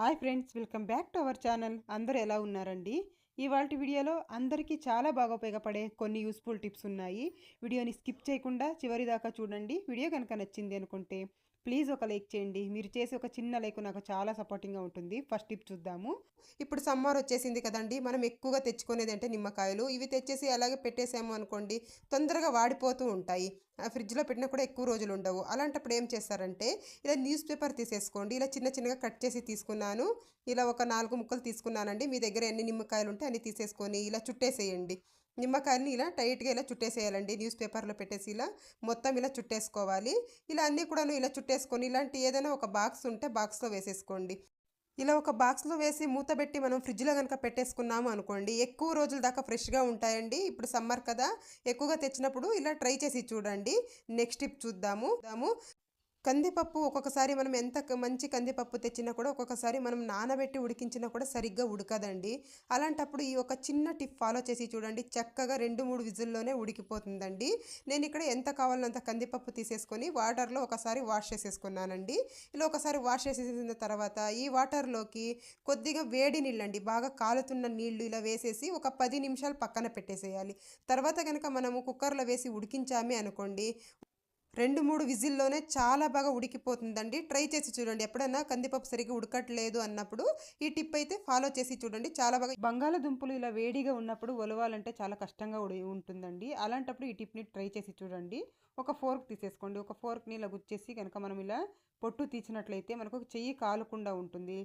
Hi friends, welcome back to our channel. అందరూ ఎలా ఉన్నారండి? ఇవాల్టి వీడియోలో అందరికీ చాలా బాగా ఉపయోగపడే కొన్ని యూస్ఫుల్ టిప్స్ ఉన్నాయి. వీడియోని స్కిప్ చేయకుండా చివరి దాకా చూడండి. వీడియో కనుక నచ్చింది అనుకుంటే ప్లీజ్ ఒక లైక్ చేయండి. మీరు చేసే ఒక చిన్న లైక్ నాకు చాలా సపోర్టింగ్గా ఉంటుంది. ఫస్ట్ టిప్ చూద్దాము. ఇప్పుడు సమ్మర్ వచ్చేసింది కదండి, మనం ఎక్కువగా తెచ్చుకునేది అంటే నిమ్మకాయలు. ఇవి తెచ్చేసి అలాగే పెట్టేసాము అనుకోండి, తొందరగా వాడిపోతూ ఉంటాయి. ఫ్రిడ్జ్లో పెట్టినా కూడా ఎక్కువ రోజులు ఉండవు. అలాంటప్పుడు ఏం చేస్తారంటే, ఇలా న్యూస్ పేపర్ తీసేసుకోండి. ఇలా చిన్న చిన్నగా కట్ చేసి తీసుకున్నాను. ఇలా ఒక 4 ముక్కలు తీసుకున్నానండి. మీ దగ్గర ఎన్ని నిమ్మకాయలు ఉంటే అన్ని తీసేసుకొని ఇలా చుట్టేసేయండి. నిమ్మకాయలని ఇలా టైట్గా ఇలా చుట్టేసేయాలండి. న్యూస్ పేపర్లో పెట్టేసి ఇలా మొత్తం ఇలా చుట్టేసుకోవాలి. ఇలా అన్నీ కూడాను ఇలా చుట్టేసుకొని ఇలాంటి ఏదైనా ఒక బాక్స్ ఉంటే బాక్స్లో వేసేసుకోండి. ఇలా ఒక బాక్స్లో వేసి మూతబెట్టి మనం ఫ్రిడ్జ్లో కనుక పెట్టేసుకున్నాము అనుకోండి, ఎక్కువ రోజుల దాకా ఫ్రెష్గా ఉంటాయండి. ఇప్పుడు సమ్మర్ కదా, ఎక్కువగా తెచ్చినప్పుడు ఇలా ట్రై చేసి చూడండి. నెక్స్ట్ టిప్ చూద్దాము. కందిపప్పు ఒక్కొక్కసారి మనం ఎంత మంచి కందిపప్పు తెచ్చినా కూడా ఒక్కొక్కసారి మనం నానబెట్టి ఉడికించినా కూడా సరిగ్గా ఉడకదండి. అలాంటప్పుడు ఈ ఒక చిన్న టిప్ ఫాలో చేసి చూడండి, చక్కగా 2-3 విజిల్లోనే ఉడికిపోతుందండి. నేను ఇక్కడ ఎంత కావాలో అంత కందిపప్పు తీసేసుకొని వాటర్లో ఒకసారి వాష్ చేసేసుకున్నానండి. ఇలా ఒకసారి వాష్ చేసేసిన తర్వాత ఈ వాటర్లోకి కొద్దిగా వేడి నీళ్ళండి, బాగా కాలుతున్న నీళ్లు ఇలా వేసేసి ఒక 10 నిమిషాలు పక్కన పెట్టేసేయాలి. తర్వాత కనుక మనము కుక్కర్లో వేసి ఉడికించామే అనుకోండి, 2-3 విజిల్లోనే చాలా బాగా ఉడికిపోతుందండి. ట్రై చేసి చూడండి. ఎప్పుడైనా కందిపప్పు సరిగ్గా ఉడకట్లేదు అన్నప్పుడు ఈ టిప్ అయితే ఫాలో చేసి చూడండి. చాలా బాగా బంగాళదుంపలు ఇలా వేడిగా ఉన్నప్పుడు ఒలవాలంటే చాలా కష్టంగా ఉంటుందండి. అలాంటప్పుడు ఈ టిప్ని ట్రై చేసి చూడండి. ఒక ఫోర్క్ తీసేసుకోండి. ఒక ఫోర్క్ని ఇలా గుచ్చేసి కనుక మనం ఇలా పొట్టు తీసినట్లయితే మనకు చెయ్యి కాలకుండా ఉంటుంది.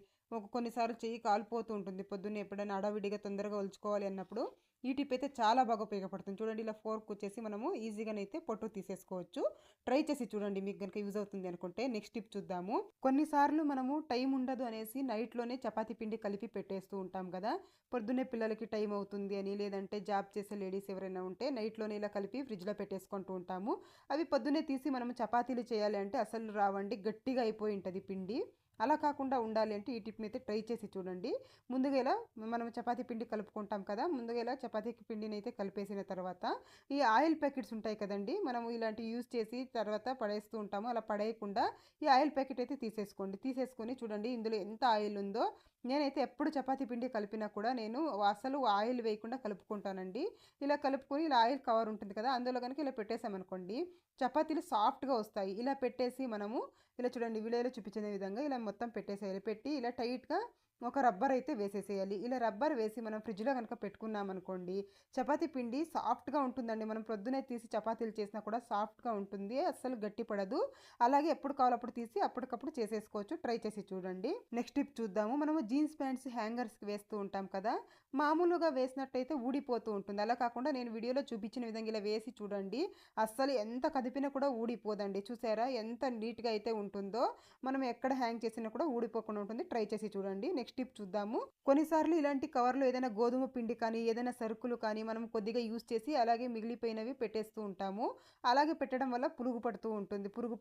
కొన్నిసార్లు చెయ్యి కాలిపోతూ ఉంటుంది. పొద్దున్నే ఎప్పుడైనా అడవిడిగా తొందరగా ఒలుచుకోవాలి అన్నప్పుడు ఈ టిప్ అయితే చాలా బాగా ఉపయోగపడుతుంది. చూడండి, ఇలా ఫోర్క్ వచ్చేసి మనము ఈజీగానైతే పొట్టు తీసేసుకోవచ్చు. ట్రై చేసి చూడండి, మీకు కనుక యూజ్ అవుతుంది అనుకుంటే. నెక్స్ట్ టిప్ చూద్దాము. కొన్నిసార్లు మనము టైం ఉండదు అనేసి నైట్లోనే చపాతీ పిండి కలిపి పెట్టేస్తూ ఉంటాం కదా. పొద్దున్నే పిల్లలకి టైం అవుతుంది అని, లేదంటే జాబ్ చేసే లేడీస్ ఎవరైనా ఉంటే నైట్లోనే ఇలా కలిపి ఫ్రిడ్జ్లో పెట్టేసుకుంటూ ఉంటాము. అవి పొద్దున్నే తీసి మనం చపాతీలు చేయాలి అంటే అసలు రావండి, గట్టిగా అయిపోయి ఉంటుంది పిండి. అలా కాకుండా ఉండాలి అంటే ఈ టిప్ని అయితే ట్రై చేసి చూడండి. ముందుగా ఇలా మనం చపాతీ పిండి కలుపుకుంటాం కదా, ముందుగా ఇలా చపాతీ పిండిని అయితే కలిపేసిన తర్వాత ఈ ఆయిల్ ప్యాకెట్స్ ఉంటాయి కదండి, మనం ఇలాంటివి యూజ్ చేసి తర్వాత పడేస్తూ ఉంటాము. అలా పడేయకుండా ఈ ఆయిల్ ప్యాకెట్ అయితే తీసేసుకొని చూడండి ఇందులో ఎంత ఆయిల్ ఉందో. నేనైతే ఎప్పుడు చపాతీ పిండి కలిపినా కూడా నేను అసలు ఆయిల్ వేయకుండా కలుపుకుంటానండి. ఇలా కలుపుకొని ఇలా ఆయిల్ కవర్ ఉంటుంది కదా, అందులో కనుక ఇలా పెట్టేసామనుకోండి, చపాతీలు సాఫ్ట్గా వస్తాయి. ఇలా పెట్టేసి మనము ఇలా చూడండి, వీడియోలో చూపించిన విధంగా ఇలా మొత్తం పెట్టేసేయాలి. పెట్టి ఇలా టైట్గా ఒక రబ్బర్ అయితే వేసేసేయాలి. ఇలా రబ్బర్ వేసి మనం ఫ్రిడ్జ్లో కనుక పెట్టుకున్నామనుకోండి, చపాతీ పిండి సాఫ్ట్గా ఉంటుందండి. మనం ప్రొద్దునే తీసి చపాతీలు చేసినా కూడా సాఫ్ట్గా ఉంటుంది, అస్సలు గట్టి పడదు. అలాగే ఎప్పుడు కావాలో అప్పుడు తీసి అప్పటికప్పుడు చేసేసుకోవచ్చు. ట్రై చేసి చూడండి. నెక్స్ట్ టిప్ చూద్దాము. మనము జీన్స్ ప్యాంట్స్ హ్యాంగర్స్కి వేస్తూ ఉంటాం కదా, మామూలుగా వేసినట్టయితే ఊడిపోతూ ఉంటుంది. అలా కాకుండా నేను వీడియోలో చూపించిన విధంగా ఇలా వేసి చూడండి, అస్సలు ఎంత కదిపినా కూడా ఊడిపోదండి. చూసారా ఎంత నీట్గా అయితే ఉంటుందో. మనం ఎక్కడ హ్యాంగ్ చేసినా కూడా ఊడిపోకుండా ఉంటుంది. ట్రై చేసి చూడండి. నెక్స్ట్ టిప్ చూద్దాము. కొన్నిసార్లు ఇలాంటి కవర్లో ఏదైనా గోధుమ పిండి కానీ ఏదైనా సరుకులు కానీ మనం కొద్దిగా యూజ్ చేసి అలాగే మిగిలిపోయినవి పెట్టేస్తూ ఉంటాము. అలాగే పెట్టడం వల్ల పురుగు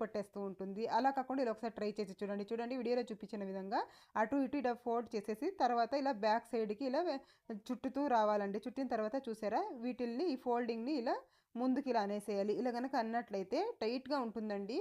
పట్టేస్తూ ఉంటుంది. అలా కాకుండా ఇలా ఒకసారి ట్రై చేసి చూడండి. వీడియోలో చూపించిన విధంగా అటు ఇటు ఇలా ఫోల్డ్ చేసేసి తర్వాత ఇలా బ్యాక్ సైడ్కి ఇలా చుట్టుతూ రావాలండి. చుట్టిన తర్వాత చూసారా, వీటిల్ని ఈ ఫోల్డింగ్ని ఇలా ముందుకి ఇలా అనేసేయాలి. ఇలా కనుక అన్నట్లయితే టైట్గా ఉంటుందండి.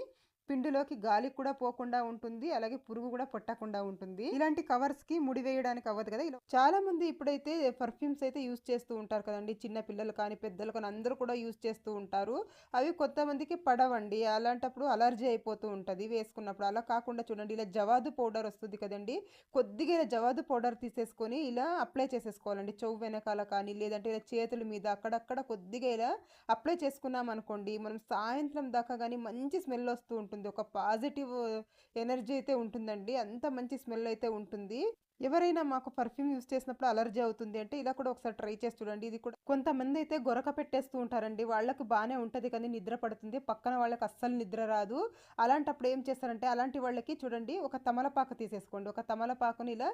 పిండిలోకి గాలి కూడా పోకుండా ఉంటుంది, అలాగే పురుగు కూడా పట్టకుండా ఉంటుంది. ఇలాంటి కవర్స్ కి ముడి వేయడానికి అవ్వదు కదా. ఇలా చాలా మంది ఇప్పుడైతే పర్ఫ్యూమ్స్ అయితే యూజ్ చేస్తూ ఉంటారు కదండి, చిన్న పిల్లలు కానీ పెద్దలు కానీ అందరూ కూడా యూజ్ చేస్తూ ఉంటారు. అవి కొంతమందికి పడవండి, అలాంటప్పుడు అలర్జీ అయిపోతూ ఉంటుంది వేసుకున్నప్పుడు. అలా కాకుండా చూడండి, ఇలా జవాదు పౌడర్ వస్తుంది కదండి, కొద్దిగా ఇలా జవాదు పౌడర్ తీసేసుకొని ఇలా అప్లై చేసేసుకోవాలండి. చెవు వెనకాల కానీ లేదంటే ఇలా చేతుల మీద అక్కడక్కడ కొద్దిగా ఇలా అప్లై చేసుకున్నాం అనుకోండి, మనం సాయంత్రం దాకా కానీ మంచి స్మెల్ వస్తూ ఉంటుంది. ఒక పాజిటివ్ ఎనర్జీ అయితే ఉంటుందండి. అంత మంచి స్మెల్ అయితే ఉంటుంది. ఎవరైనా మాకు పర్ఫ్యూమ్ యూజ్ చేసినప్పుడు అలర్జీ అవుతుంది అంటే ఇలా కూడా ఒకసారి ట్రై చేసి చూడండి. ఇది కూడా కొంతమంది అయితే గొరక పెట్టేస్తూ ఉంటారండి, వాళ్ళకి బాగానే ఉంటుంది కానీ నిద్ర పడుతుంది, పక్కన వాళ్ళకి అస్సలు నిద్ర రాదు. అలాంటప్పుడు ఏం చేస్తారంటే అలాంటి వాళ్ళకి చూడండి, ఒక తమలపాకు తీసేసుకోండి. ఒక తమలపాకుని ఇలా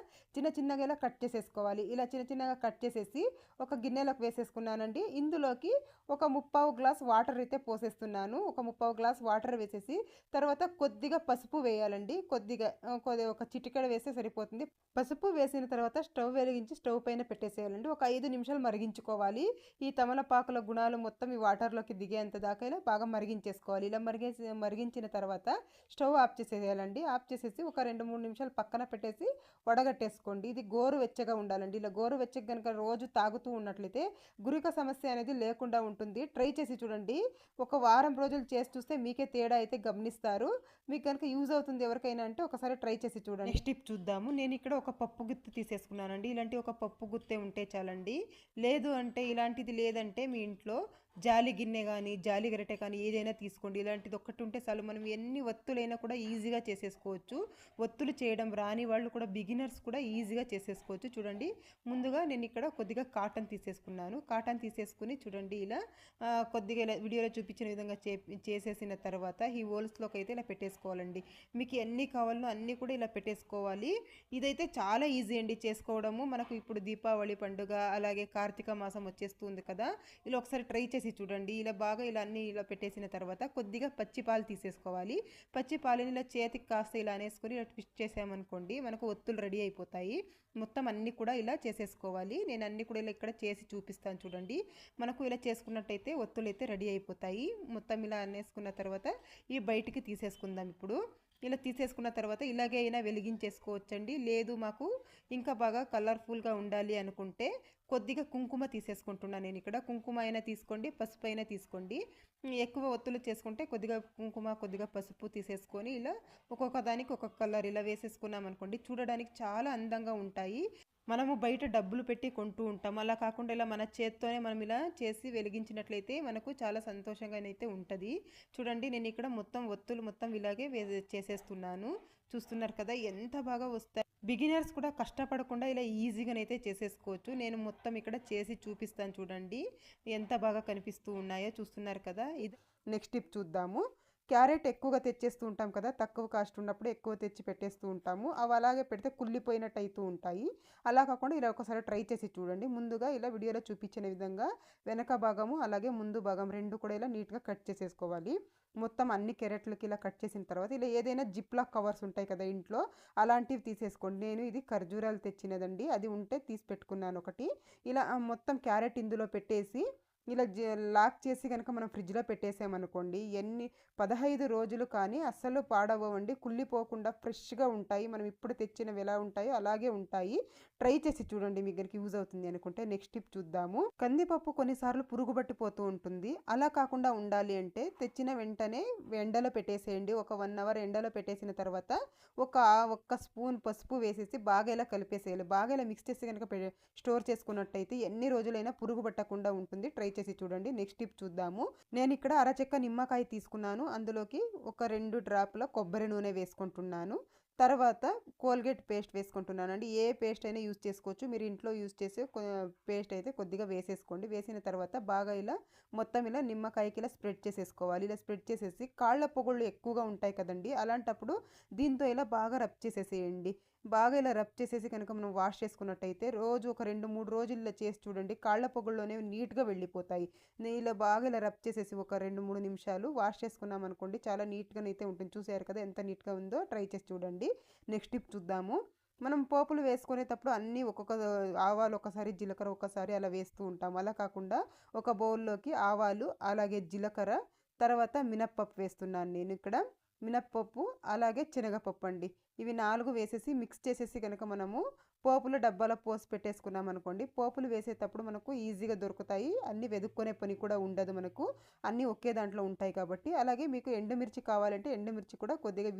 చిన్నగా ఇలా కట్ చేసేసుకోవాలి. ఇలా చిన్నగా కట్ చేసేసి ఒక గిన్నెలోకి వేసేసుకున్నానండి. ఇందులోకి ఒక 3/4 గ్లాస్ వాటర్ అయితే పోసేస్తున్నాను. ఒక 3/4 గ్లాస్ వాటర్ వేసేసి తర్వాత కొద్దిగా పసుపు వేయాలండి. కొద్దిగా ఒక చిటికెడ వేస్తే సరిపోతుంది. పసుపు పసుపు వేసిన తర్వాత స్టవ్ వెలిగించి స్టవ్ పైన పెట్టేసేయాలండి. ఒక 5 నిమిషాలు మరిగించుకోవాలి. ఈ తమలపాకుల గుణాలు మొత్తం ఈ వాటర్లోకి దిగేంత దాకా ఇలా బాగా మరిగించేసుకోవాలి. ఇలా మరిగించిన తర్వాత స్టవ్ ఆఫ్ చేసేయాలండి. ఆఫ్ చేసేసి ఒక 2-3 నిమిషాలు పక్కన పెట్టేసి వడగట్టేసుకోండి. ఇది గోరువెచ్చగా ఉండాలండి. ఇలా గోరువెచ్చగా కనుక రోజు తాగుతూ ఉన్నట్లయితే గురిక సమస్య అనేది లేకుండా ఉంటుంది. ట్రై చేసి చూడండి. ఒక వారం రోజులు చేసి చూస్తే మీకే తేడా అయితే గమనిస్తారు. మీకు కనుక యూజ్ అవుతుంది ఎవరికైనా అంటే ఒకసారి ట్రై చేసి చూడండి. నెక్స్ట్ టిప్ చూద్దాము. నేను ఇక్కడ ఒక పప్పు గుత్తి తీసేసుకున్నానండి. ఇలాంటి ఒక పప్పు గుత్తే ఉంటే చాలండి. లేదు అంటే ఇలాంటిది లేదంటే మీ ఇంట్లో జాలి గిన్నె కానీ జాలి గరిటె కానీ ఏదైనా తీసుకోండి. ఇలాంటిది ఒక్కటి ఉంటే చాలు. మనం ఎన్ని ఒత్తులైనా కూడా ఈజీగా చేసేసుకోవచ్చు. ఒత్తులు చేయడం రాని వాళ్ళు కూడా బిగినర్స్ కూడా ఈజీగా చేసేసుకోవచ్చు. చూడండి, ముందుగా నేను ఇక్కడ కొద్దిగా కాటన్ తీసేసుకున్నాను. కాటన్ తీసేసుకుని చూడండి ఇలా కొద్దిగా ఇలా వీడియోలో చూపించిన విధంగా చేసేసిన తర్వాత ఈ హోల్స్లోకి అయితే ఇలా పెట్టేసుకోవాలండి. మీకు ఎన్ని కావాలో అన్నీ కూడా ఇలా పెట్టేసుకోవాలి. ఇదైతే చాలా ఈజీ అండి చేసుకోవడము. మనకు ఇప్పుడు దీపావళి పండుగ అలాగే కార్తీక మాసం వచ్చేస్తుంది కదా, ఇలా ఒకసారి ట్రై చేసి చూడండి. ఇలా బాగా ఇలా అన్నీ ఇలా పెట్టేసిన తర్వాత కొద్దిగా పచ్చి పాలు తీసేసుకోవాలి. పచ్చి పాలని ఇలా చేతికి కాస్త ఇలా అనేసుకొని ఇలా ట్విస్ట్ చేసామనుకోండి మనకు ఒత్తులు రెడీ అయిపోతాయి. మొత్తం అన్నీ కూడా ఇలా చేసేసుకోవాలి. నేను అన్నీ కూడా ఇలా ఇక్కడ చేసి చూపిస్తాను చూడండి. మనకు ఇలా చేసుకున్నట్టయితే ఒత్తులు అయితే రెడీ అయిపోతాయి. మొత్తం ఇలా అనేసుకున్న తర్వాత ఈ బయటికి తీసేసుకుందాం. ఇప్పుడు ఇలా తీసేసుకున్న తర్వాత ఇలాగే అయినా వెలిగించేసుకోవచ్చండి. లేదు మాకు ఇంకా బాగా కలర్ఫుల్గా ఉండాలి అనుకుంటే కొద్దిగా కుంకుమ తీసేసుకుంటున్నాను నేను ఇక్కడ. కుంకుమ అయినా తీసుకోండి, పసుపు అయినా తీసుకోండి. ఎక్కువ ఒత్తులు చేసుకుంటే కొద్దిగా కుంకుమ కొద్దిగా పసుపు తీసేసుకొని ఇలా ఒక్కొక్క దానికి ఒక్కొక్క కలర్ ఇలా వేసేసుకున్నాం అనుకోండి చూడడానికి చాలా అందంగా ఉంటాయి. మనము బయట డబ్బులు పెట్టి కొంటూ ఉంటాం. అలా కాకుండా ఇలా మన చేత్తోనే మనం ఇలా చేసి వెలిగించినట్లయితే మనకు చాలా సంతోషంగానైతే ఉంటుంది. చూడండి, నేను ఇక్కడ మొత్తం ఒత్తులు మొత్తం ఇలాగే చేసేస్తున్నాను. చూస్తున్నారు కదా ఎంత బాగా వస్తాయి. బిగినర్స్ కూడా కష్టపడకుండా ఇలా ఈజీగానైతే చేసేసుకోవచ్చు. నేను మొత్తం ఇక్కడ చేసి చూపిస్తాను చూడండి ఎంత బాగా కనిపిస్తూ ఉన్నాయో. చూస్తున్నారు కదా. ఇది నెక్స్ట్ టిప్ చూద్దాము. క్యారెట్ ఎక్కువగా తెచ్చేస్తూ ఉంటాం కదా, తక్కువ కాస్ట్ ఉన్నప్పుడు ఎక్కువ తెచ్చి పెట్టేస్తూ ఉంటాము. అవి అలాగే పెడితే కుళ్ళిపోయినట్టు అవుతూ ఉంటాయి. అలా కాకుండా ఇలా ఒకసారి ట్రై చేసి చూడండి. ముందుగా ఇలా వీడియోలో చూపించిన విధంగా వెనక భాగము అలాగే ముందు భాగం రెండు కూడా ఇలా నీట్గా కట్ చేసేసుకోవాలి. మొత్తం అన్ని క్యారెట్లకి ఇలా కట్ చేసిన తర్వాత ఇలా ఏదైనా జిప్లాక్ కవర్స్ ఉంటాయి కదా ఇంట్లో, అలాంటివి తీసేసుకోండి. నేను ఇది ఖర్జూరాలు తెచ్చినదండి, అది ఉంటే తీసి పెట్టుకున్నాను ఒకటి. ఇలా మొత్తం క్యారెట్ ఇందులో పెట్టేసి ఇలా లాక్ చేసి కనుక మనం ఫ్రిడ్జ్లో పెట్టేసామనుకోండి 15 రోజులు కానీ అస్సలు పాడవ్వండి. కుళ్ళిపోకుండా ఫ్రెష్గా ఉంటాయి. మనం ఇప్పుడు తెచ్చినవి ఎలా ఉంటాయో అలాగే ఉంటాయి. ట్రై చేసి చూడండి, మీకు కనుక యూజ్ అవుతుంది అనుకుంటే. నెక్స్ట్ టిప్ చూద్దాము. కందిపప్పు కొన్నిసార్లు పురుగు పట్టిపోతూ ఉంటుంది. అలా కాకుండా ఉండాలి అంటే తెచ్చిన వెంటనే ఎండలో పెట్టేసేయండి. ఒక 1 అవర్ ఎండలో పెట్టేసిన తర్వాత ఒక్క స్పూన్ పసుపు వేసేసి బాగా ఇలా కలిపేసేయాలి. బాగా ఇలా మిక్స్ చేసి కనుక స్టోర్ చేసుకున్నట్టయితే ఎన్ని రోజులైనా పురుగు పట్టకుండా ఉంటుంది. ట్రై చేసి చూడండి. నెక్స్ట్ టిప్ చూద్దాము. నేను ఇక్కడ అరచెక్క నిమ్మకాయ తీసుకున్నాను. అందులోకి ఒక 2 డ్రాపుల కొబ్బరి నూనె వేసుకుంటున్నాను. తర్వాత కోల్గేట్ పేస్ట్ వేసుకుంటున్నాను అండి. ఏ పేస్ట్ అయినా యూజ్ చేసుకోవచ్చు. మీరు ఇంట్లో యూజ్ చేసే పేస్ట్ అయితే కొద్దిగా వేసేసుకోండి. వేసిన తర్వాత బాగా ఇలా మొత్తం ఇలా నిమ్మకాయకి ఇలా స్ప్రెడ్ చేసేసుకోవాలి. ఇలా స్ప్రెడ్ చేసేసి కాళ్ళ పొగళ్ళు ఎక్కువగా ఉంటాయి కదండి, అలాంటప్పుడు దీంతో ఇలా బాగా రబ్ చేసేసేయండి. బాగా ఇలా రబ్ చేసేసి కనుక మనం వాష్ చేసుకున్నట్టయితే రోజు ఒక 2-3 రోజులు ఇలా చేసి చూడండి. కాళ్ళ పొగల్లోనే నీట్గా వెళ్ళిపోతాయి. ఇలా బాగా ఇలా రబ్ చేసేసి ఒక 2-3 నిమిషాలు వాష్ చేసుకున్నాం అనుకోండి చాలా నీట్గానైతే ఉంటుంది. చూసారు కదా ఎంత నీట్గా ఉందో. ట్రై చేసి చూడండి. నెక్స్ట్ టిప్ చూద్దాము. మనం పోపులు వేసుకునేటప్పుడు అన్నీ ఒక్కొక్క ఆవాలు ఒకసారి జీలకర్ర ఒకసారి అలా వేస్తూ ఉంటాం. అలా కాకుండా ఒక బౌల్లోకి ఆవాలు అలాగే జీలకర్ర తర్వాత మినప్పప్పు వేస్తున్నాను నేను ఇక్కడ. మినప్పప్పు అలాగే శనగపప్పు అండి, ఇవి 4 వేసేసి మిక్స్ చేసేసి కనుక మనము పోపులు డబ్బాలో పోసి పెట్టేసుకున్నాం అనుకోండి, పోపులు వేసేటప్పుడు మనకు ఈజీగా దొరుకుతాయి. అన్నీ వెదుక్కునే పని కూడా ఉండదు మనకు, అన్నీ ఒకే దాంట్లో ఉంటాయి కాబట్టి. అలాగే మీకు ఎండుమిర్చి కావాలంటే ఎండుమిర్చి కూడా కొద్దిగా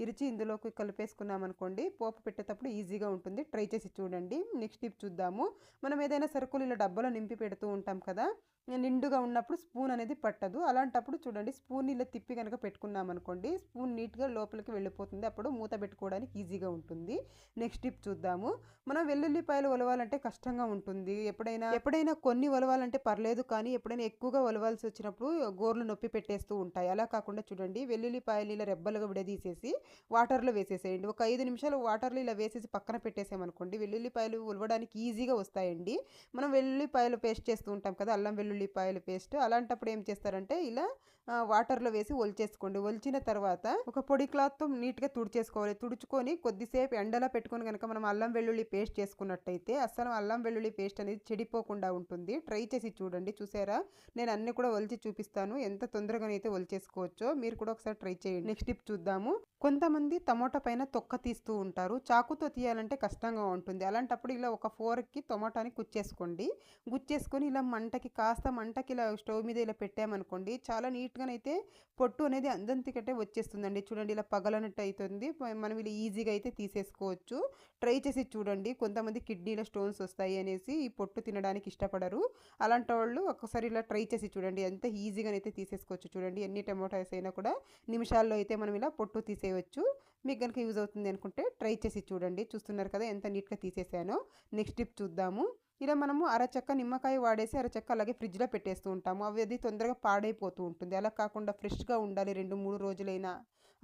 ఇరిచి ఇందులోకి కలిపేసుకున్నాం అనుకోండి పోపు పెట్టేటప్పుడు ఈజీగా ఉంటుంది. ట్రై చేసి చూడండి. నెక్స్ట్ టిప్ చూద్దాము. మనం ఏదైనా సరుకులు ఇలా డబ్బాలో నింపి పెడుతూ ఉంటాం కదా, నిండుగా ఉన్నప్పుడు స్పూన్ అనేది పట్టదు. అలాంటప్పుడు చూడండి స్పూన్ ఇలా తిప్పి కనుక పెట్టుకున్నాం అనుకోండి స్పూన్ నీట్గా లోపలికి వెళ్ళిపోతుంది. అప్పుడు మూత పెట్టుకోవడానికి ఈజీగా ఉంటుంది. నెక్స్ట్ టిప్ చూద్దాము. మనం వెల్లుల్లిపాయలు ఒలవాలంటే కష్టంగా ఉంటుంది. ఎప్పుడైనా కొన్ని ఒలవాలంటే పర్లేదు, కానీ ఎప్పుడైనా ఎక్కువగా ఒలవాల్సి వచ్చినప్పుడు గోర్లు నొప్పి పెట్టేస్తూ ఉంటాయి. అలా కాకుండా చూడండి వెల్లుల్లిపాయలు ఇలా రెబ్బలుగా విడదీసేసి వాటర్లో వేసేసేయండి. ఒక 5 నిమిషాలు వాటర్లో ఇలా వేసేసి పక్కన పెట్టేసామనుకోండి వెల్లుల్లిపాయలు ఒలవడానికి ఈజీగా వస్తాయండి. మనం వెల్లుల్లిపాయలు పేస్ట్ చేస్తూ ఉంటాం కదా, అల్లం వెల్లుల్లిపాయల పేస్ట్, అలాంటప్పుడు ఏం చేస్తారంటే ఇలా వాటర్లో వేసి ఒలిచేసుకోండి. ఒలిచిన తర్వాత ఒక పొడి క్లాత్తో నీట్గా తుడిచేసుకోవాలి. తుడుచుకొని కొద్దిసేపు ఎండలో పెట్టుకొని కనుక మనం అల్లం వెల్లుల్లి పేస్ట్ చేసుకున్నట్టయితే అస్సలు అల్లం వెల్లుల్లి పేస్ట్ అనేది చెడిపోకుండా ఉంటుంది. ట్రై చేసి చూడండి. చూసారా, నేను అన్ని కూడా ఒలిచి చూపిస్తాను ఎంత తొందరగానైతే ఒలిచేసుకోవచ్చో. మీరు కూడా ఒకసారి ట్రై చేయండి. నెక్స్ట్ టిప్ చూద్దాము. కొంతమంది టమోటా పైన తొక్క తీస్తూ ఉంటారు. చాకుతో తీయాలంటే కష్టంగా ఉంటుంది. అలాంటప్పుడు ఇలా ఒక ఫోర్క్కి టమోటాని గుచ్చేసుకోండి. గుచ్చేసుకొని ఇలా మంటకి ఇలా స్టవ్ మీద ఇలా పెట్టామనుకోండి, చాలా నీట్గానైతే పొట్టు అనేది అందంతికటే వచ్చేస్తుందండి. చూడండి, ఇలా పగలనట్టు అవుతుంది. మనం ఇలా ఈజీగా అయితే తీసేసుకోవచ్చు. ట్రై చేసి చూడండి. కొంతమంది కిడ్నీలో స్టోన్స్ వస్తాయి అనేసి ఈ పొట్టు తినడానికి ఇష్టపడరు. అలాంటి వాళ్ళు ఒకసారి ఇలా ట్రై చేసి చూడండి. ఎంత ఈజీగానైతే తీసేసుకోవచ్చు. చూడండి, ఎన్ని టమోటాస్ అయినా కూడా నిమిషాల్లో అయితే మనం ఇలా పొట్టు తీసేయవచ్చు. మీకు కనుక యూజ్ అవుతుంది అనుకుంటే ట్రై చేసి చూడండి. చూస్తున్నారు కదా ఎంత నీట్గా తీసేసానో. నెక్స్ట్ టిప్ చూద్దాము. ఇలా మనము అరచక్క నిమ్మకాయ వాడేసి అరచక్క అలాగే ఫ్రిడ్జ్లో పెట్టేస్తూ ఉంటాము. అవి అది తొందరగా పాడైపోతూ ఉంటుంది. అలా కాకుండా ఫ్రెష్గా ఉండాలి 2-3 రోజులైనా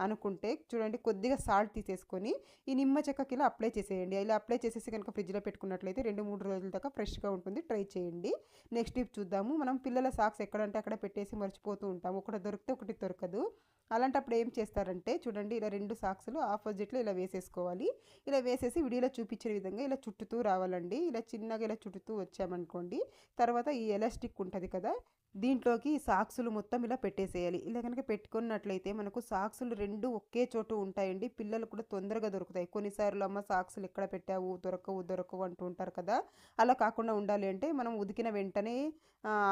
అనుకుంటే చూడండి, కొద్దిగా సాల్ట్ తీసేసుకొని ఈ నిమ్మ చెక్కకి ఇలా అప్లై చేసేయండి. ఇలా అప్లై చేసేసి కనుక ఫ్రిడ్జ్లో పెట్టుకున్నట్లయితే 2-3 రోజుల దాకా ఫ్రెష్గా ఉంటుంది. ట్రై చేయండి. నెక్స్ట్ టిప్ చూద్దాము. మనం పిల్లల సాక్స్ ఎక్కడంటే అక్కడ పెట్టేసి మర్చిపోతూ ఉంటాము. ఒకటి దొరికితే ఒకటి దొరకదు. అలాంటప్పుడు ఏం చేస్తారంటే చూడండి, ఇలా 2 సాక్స్లు ఆపోజిట్లో ఇలా వేసేసుకోవాలి. ఇలా వేసేసి వీడియోలో చూపించిన విధంగా ఇలా చుట్టుతూ రావాలండి. ఇలా చిన్నగా ఇలా చుట్టుతూ వచ్చామనుకోండి, తర్వాత ఈ ఎలాస్టిక్ ఉంటుంది కదా, దీంట్లోకి ఈ సాక్సులు మొత్తం ఇలా పెట్టేసేయాలి. ఇలా కనుక పెట్టుకున్నట్లయితే మనకు సాక్సులు 2 ఒకే చోటు ఉంటాయండి. పిల్లలు కూడా తొందరగా దొరుకుతాయి. కొన్నిసార్లు అమ్మ సాక్సులు ఎక్కడ పెట్టావు, దొరకవు అంటూ ఉంటారు కదా. అలా కాకుండా ఉండాలి అంటే మనం ఉతికిన వెంటనే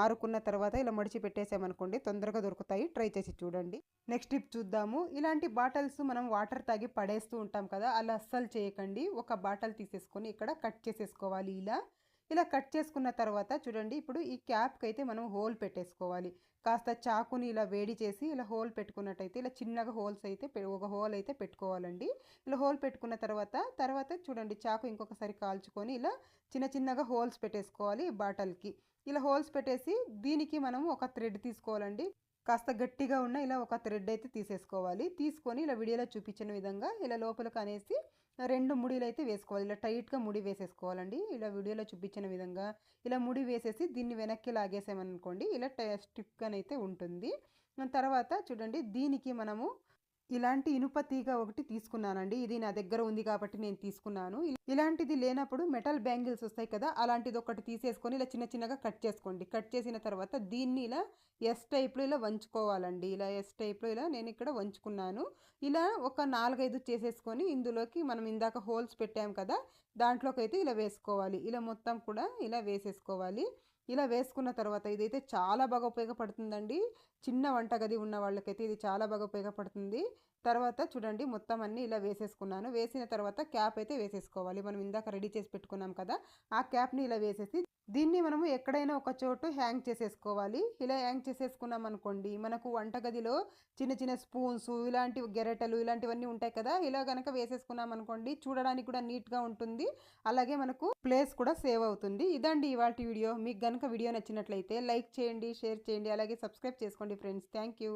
ఆరుకున్న తర్వాత ఇలా మడిచి పెట్టేసామనుకోండి, తొందరగా దొరుకుతాయి. ట్రై చేసి చూడండి. నెక్స్ట్ టిప్ చూద్దాము. ఇలాంటి బాటిల్స్ మనం వాటర్ తాగి పడేస్తూ ఉంటాం కదా, అలా అస్సలు చేయకండి. ఒక బాటిల్ తీసేసుకొని ఇక్కడ కట్ చేసేసుకోవాలి. ఇలా కట్ చేసుకున్న తర్వాత చూడండి, ఇప్పుడు ఈ క్యాప్కి అయితే మనం హోల్ పెట్టేసుకోవాలి. కాస్త చాకుని ఇలా వేడి చేసి ఇలా హోల్ పెట్టుకున్నట్టయితే ఇలా చిన్నగా హోల్స్ అయితే ఒక హోల్ అయితే పెట్టుకోవాలండి. ఇలా హోల్ పెట్టుకున్న తర్వాత చూడండి, చాకు ఇంకొకసారి కాల్చుకొని ఇలా చిన్నగా హోల్స్ పెట్టేసుకోవాలి ఈ బాటిల్కి. ఇలా హోల్స్ పెట్టేసి దీనికి మనం ఒక థ్రెడ్ తీసుకోవాలండి. కాస్త గట్టిగా ఉన్న ఇలా ఒక థ్రెడ్ అయితే తీసేసుకోవాలి. తీసుకొని ఇలా వీడియోలో చూపించిన విధంగా ఇలా లోపలికి అనేసి 2 ముడిలు అయితే వేసుకోవాలి. ఇలా టైట్గా ముడి వేసేసుకోవాలండి. ఇలా వీడియోలో చూపించిన విధంగా ఇలా ముడి వేసేసి దీన్ని వెనక్కి లాగేసామనుకోండి, ఇలా స్టిఫ్గానైతే ఉంటుంది. తర్వాత చూడండి, దీనికి మనము ఇలాంటి ఇనుప తీగ ఒకటి తీసుకున్నానండి. ఇది నా దగ్గర ఉంది కాబట్టి నేను తీసుకున్నాను. ఇలాంటిది లేనప్పుడు మెటల్ బ్యాంగిల్స్ వస్తాయి కదా, అలాంటిది ఒకటి తీసేసుకొని ఇలా చిన్నగా కట్ చేసుకోండి. కట్ చేసిన తర్వాత దీన్ని ఇలా ఎస్ టైప్లో ఇలా వంచుకోవాలండి. ఇలా ఎస్ టైప్లో ఇలా నేను ఇక్కడ వంచుకున్నాను. ఇలా ఒక 4-5 చేసేసుకొని ఇందులోకి మనం ఇందాక హోల్స్ పెట్టాం కదా, దాంట్లోకి అయితే ఇలా వేసుకోవాలి. ఇలా మొత్తం కూడా ఇలా వేసేసుకోవాలి. ఇలా వేసుకున్న తర్వాత ఇదైతే చాలా బాగా ఉపయోగపడుతుందండి. చిన్న వంటగది ఉన్న వాళ్ళకైతే ఇది చాలా బాగా ఉపయోగపడుతుంది. తర్వాత చూడండి, మొత్తం అన్నీ ఇలా వేసేసుకున్నాను. వేసిన తర్వాత క్యాప్ అయితే వేసేసుకోవాలి. మనం ఇందాక రెడీ చేసి పెట్టుకున్నాం కదా, ఆ క్యాప్ని ఇలా వేసేసి దీన్ని మనము ఎక్కడైనా ఒక చోటు హ్యాంగ్ చేసేసుకోవాలి. ఇలా హ్యాంగ్ చేసేసుకున్నాం అనుకోండి, మనకు వంటగదిలో చిన్న స్పూన్స్ ఇలాంటివి గెరెటలు ఇలాంటివన్నీ ఉంటాయి కదా, ఇలా కనుక వేసేసుకున్నాం అనుకోండి, చూడడానికి కూడా నీట్గా ఉంటుంది. అలాగే మనకు ప్లేస్ కూడా సేవ్ అవుతుంది. ఇదండి ఇవాల్టి వీడియో. మీకు కనుక వీడియో నచ్చినట్లయితే లైక్ చేయండి, షేర్ చేయండి, అలాగే సబ్స్క్రైబ్ చేసుకోండి ఫ్రెండ్స్. Thank you.